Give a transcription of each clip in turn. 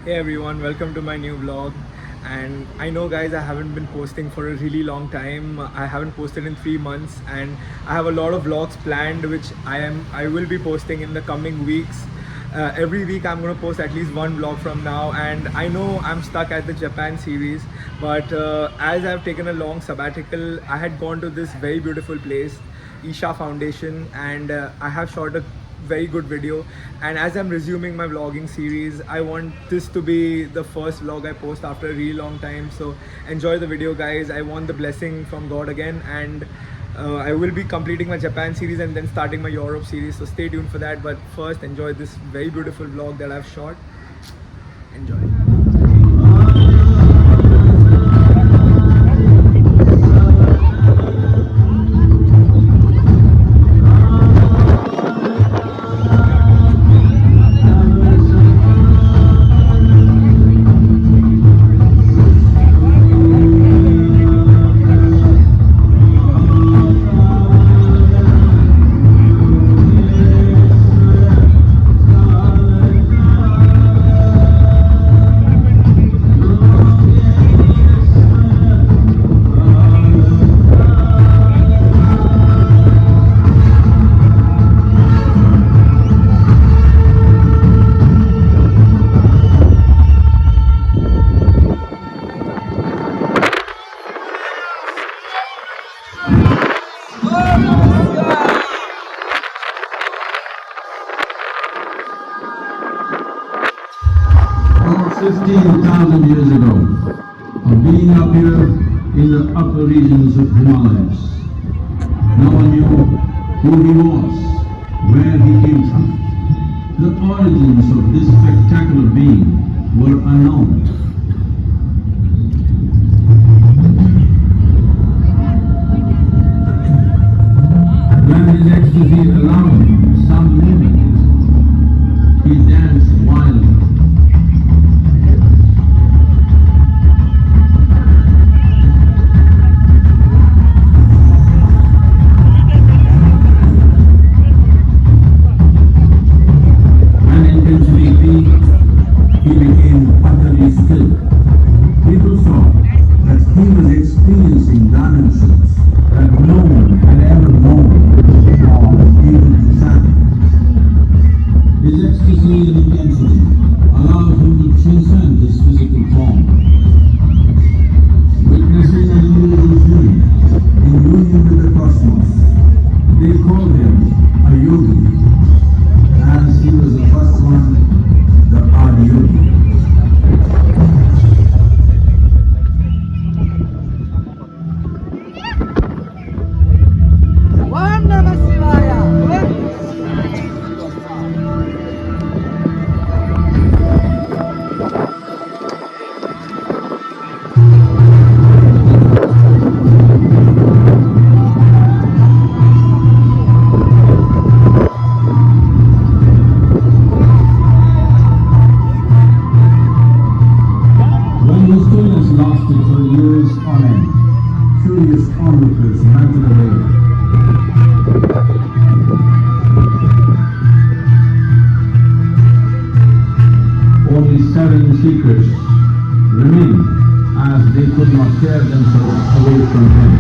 Hey everyone, welcome to my new vlog. And I know, guys, I haven't been posting for a really long time. I haven't posted in 3 months, and I have a lot of vlogs planned, which I will be posting in the coming weeks. Every week I'm gonna post at least one vlog from now, and I know I'm stuck at the Japan series, but as I've taken a long sabbatical, I had gone to this very beautiful place, Isha Foundation, and I have shot a very good video. And as I'm resuming my vlogging series, I want this to be the first vlog I post after a really long time. So enjoy the video, guys. I want the blessing from God again, and I will be completing my Japan series and then starting my Europe series, so stay tuned for that. But first, enjoy this very beautiful vlog that I've shot. Enjoy. About 15,000 years ago, of being up here in the upper regions of Himalayas. No one knew who he was, where he came from. The origins of this spectacular being were unknown. When his ecstasy allowed some movement, he danced wildly. He became utterly still. People saw that he was experiencing dimensions that no one had ever known or even to fathom. His ecstasy and intensity allowed him to transcend his physical form. Witnessing an individual's feeling in union with the cosmos, they called him a yogi, as he was the first one, the Adi Yogi. Om Namah Shivaya. When the stillness lasted for years on end, curious onlookers melted away. Only 7 seekers remained, as they could not tear themselves away from him.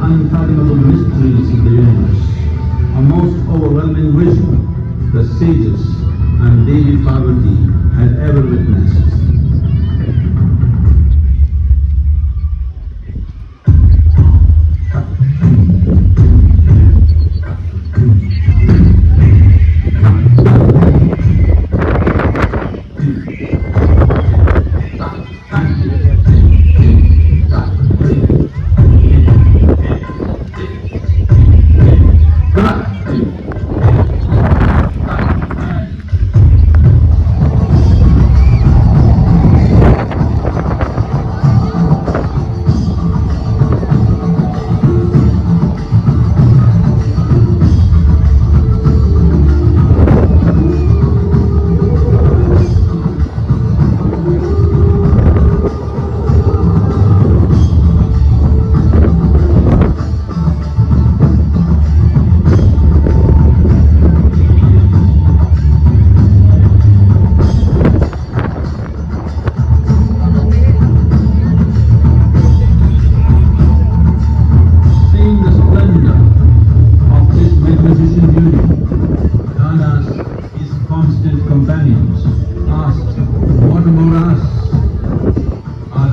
unfathomable mysteries of the universe. A most overwhelming vision the sages and Devi Parvati had ever witnessed.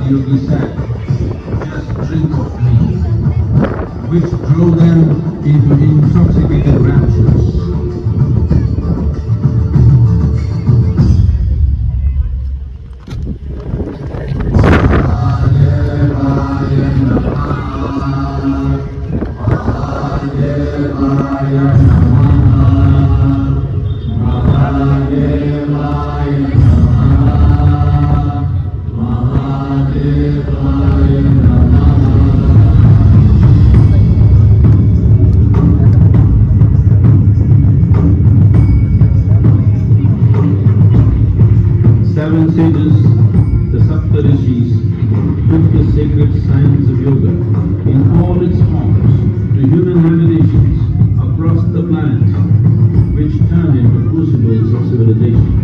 Yogi said, just drink of me, which drove them into intoxicated raptures. Seven sages, the Saptarishis, took the sacred science of yoga in all its forms to human habitations across the planet, which turned into crucibles of civilization.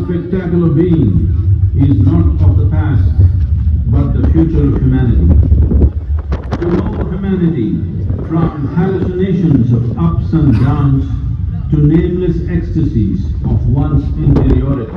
Spectacular being is not of the past, but the future of humanity. To know humanity from hallucinations of ups and downs to nameless ecstasies of one's interiority.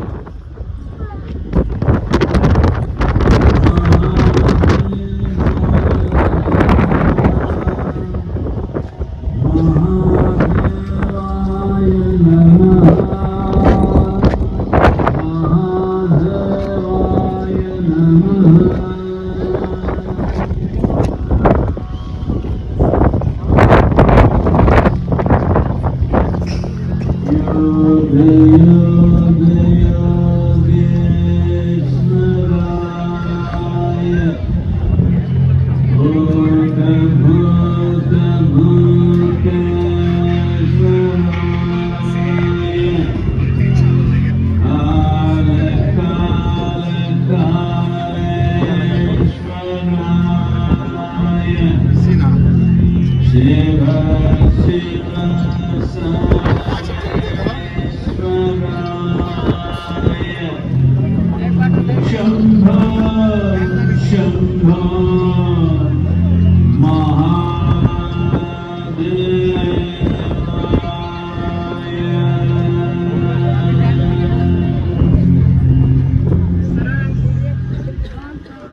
Namah